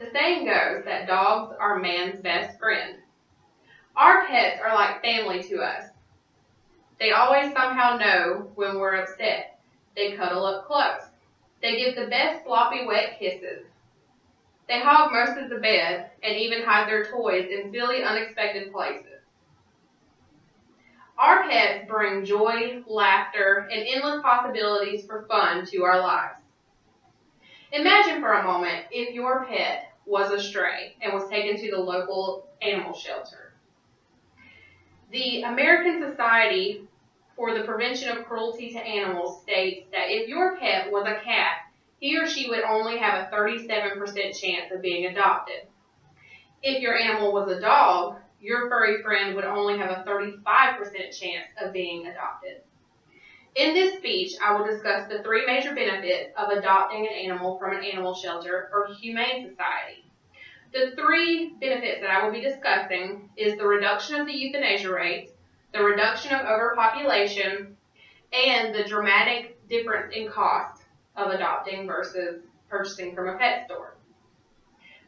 The saying goes that dogs are man's best friend. Our pets are like family to us. They always somehow know when we're upset. They cuddle up close. They give the best sloppy wet kisses. They hog most of the bed and even hide their toys in silly unexpected places. Our pets bring joy, laughter, and endless possibilities for fun to our lives. Imagine for a moment if your pet was a stray and was taken to the local animal shelter. The American Society for the Prevention of Cruelty to Animals states that if your pet was a cat, he or she would only have a 37% chance of being adopted. If your animal was a dog, your furry friend would only have a 35% chance of being adopted. In this speech, I will discuss the three major benefits of adopting an animal from an animal shelter or humane society. The three benefits that I will be discussing is the reduction of the euthanasia rate, the reduction of overpopulation, and the dramatic difference in cost of adopting versus purchasing from a pet store.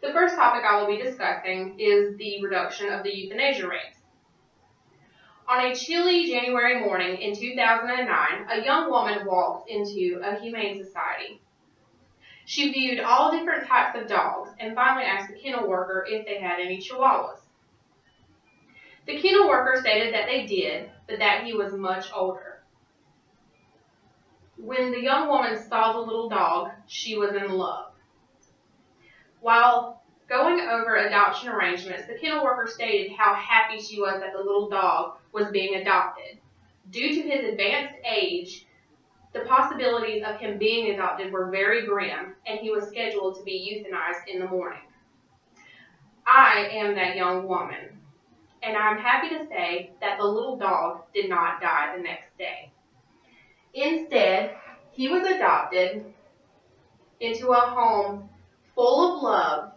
The first topic I will be discussing is the reduction of the euthanasia rate. On a chilly January morning in 2009, a young woman walked into a humane society. She viewed all different types of dogs and finally asked the kennel worker if they had any chihuahuas. The kennel worker stated that they did, but that he was much older. When the young woman saw the little dog, she was in love. While going over adoption arrangements, the kennel worker stated how happy she was that the little dog was being adopted. Due to his advanced age, the possibilities of him being adopted were very grim, and he was scheduled to be euthanized in the morning. I am that young woman, and I'm happy to say that the little dog did not die the next day. Instead, he was adopted into a home full of love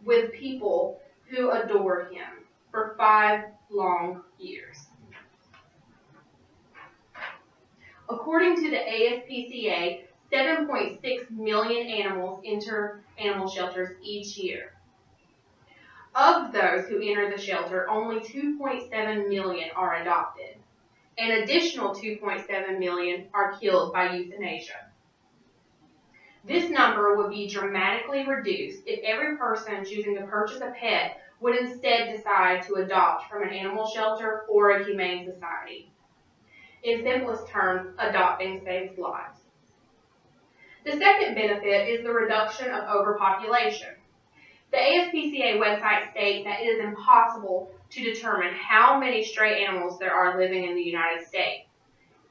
with people who adored him for 5 long years. According to the ASPCA, 7.6 million animals enter animal shelters each year. Of those who enter the shelter, only 2.7 million are adopted. An additional 2.7 million are killed by euthanasia. This number would be dramatically reduced if every person choosing to purchase a pet would instead decide to adopt from an animal shelter or a humane society. In simplest terms, adopting saves lives. The second benefit is the reduction of overpopulation. The ASPCA website states that it is impossible to determine how many stray animals there are living in the United States.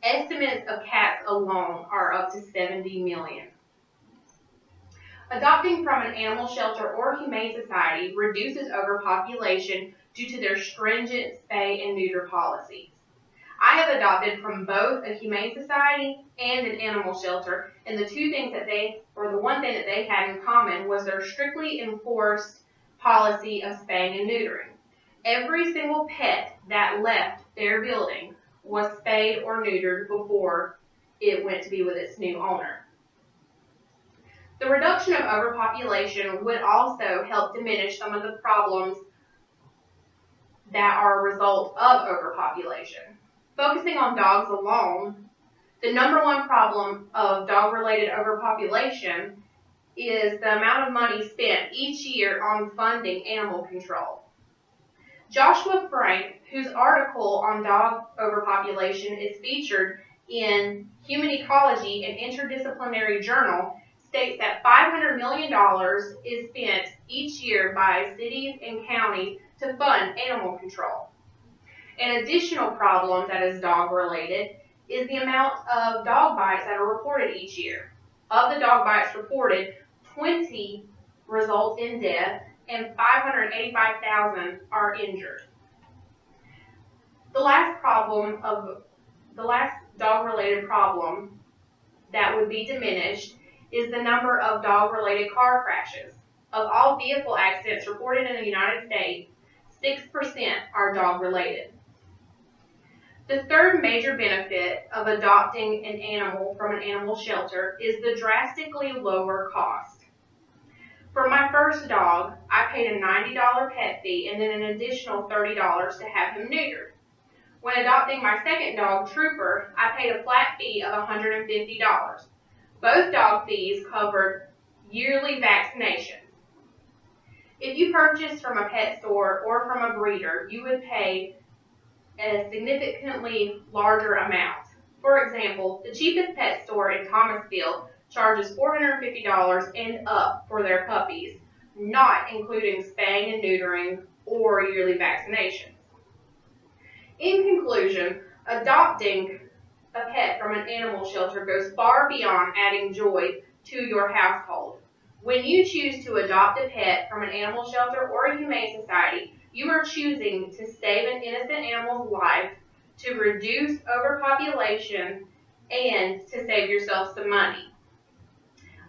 Estimates of cats alone are up to 70 million. Adopting from an animal shelter or humane society reduces overpopulation due to their stringent spay and neuter policies. I have adopted from both a humane society and an animal shelter, and the one thing that they had in common was their strictly enforced policy of spaying and neutering. Every single pet that left their building was spayed or neutered before it went to be with its new owner. The reduction of overpopulation would also help diminish some of the problems that are a result of overpopulation. Focusing on dogs alone, the number one problem of dog-related overpopulation is the amount of money spent each year on funding animal control. Joshua Frank, whose article on dog overpopulation is featured in Human Ecology, an interdisciplinary journal, states that $500 million is spent each year by cities and counties to fund animal control. An additional problem that is dog-related is the amount of dog bites that are reported each year. Of the dog bites reported, 20 result in death and 585,000 are injured. The last dog-related problem that would be diminished is the number of dog-related car crashes. Of all vehicle accidents reported in the United States, 6% are dog-related. The third major benefit of adopting an animal from an animal shelter is the drastically lower cost. For my first dog, I paid a $90 pet fee and then an additional $30 to have him neutered. When adopting my second dog, Trooper, I paid a flat fee of $150. Both dog fees covered yearly vaccinations. If you purchased from a pet store or from a breeder, you would pay a significantly larger amount. For example, the cheapest pet store in Thomasville charges $450 and up for their puppies, not including spaying and neutering or yearly vaccinations. In conclusion, adopting a pet from an animal shelter goes far beyond adding joy to your household. When you choose to adopt a pet from an animal shelter or a humane society, you are choosing to save an innocent animal's life, to reduce overpopulation, and to save yourself some money.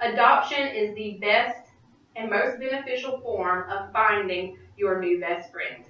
Adoption is the best and most beneficial form of finding your new best friend.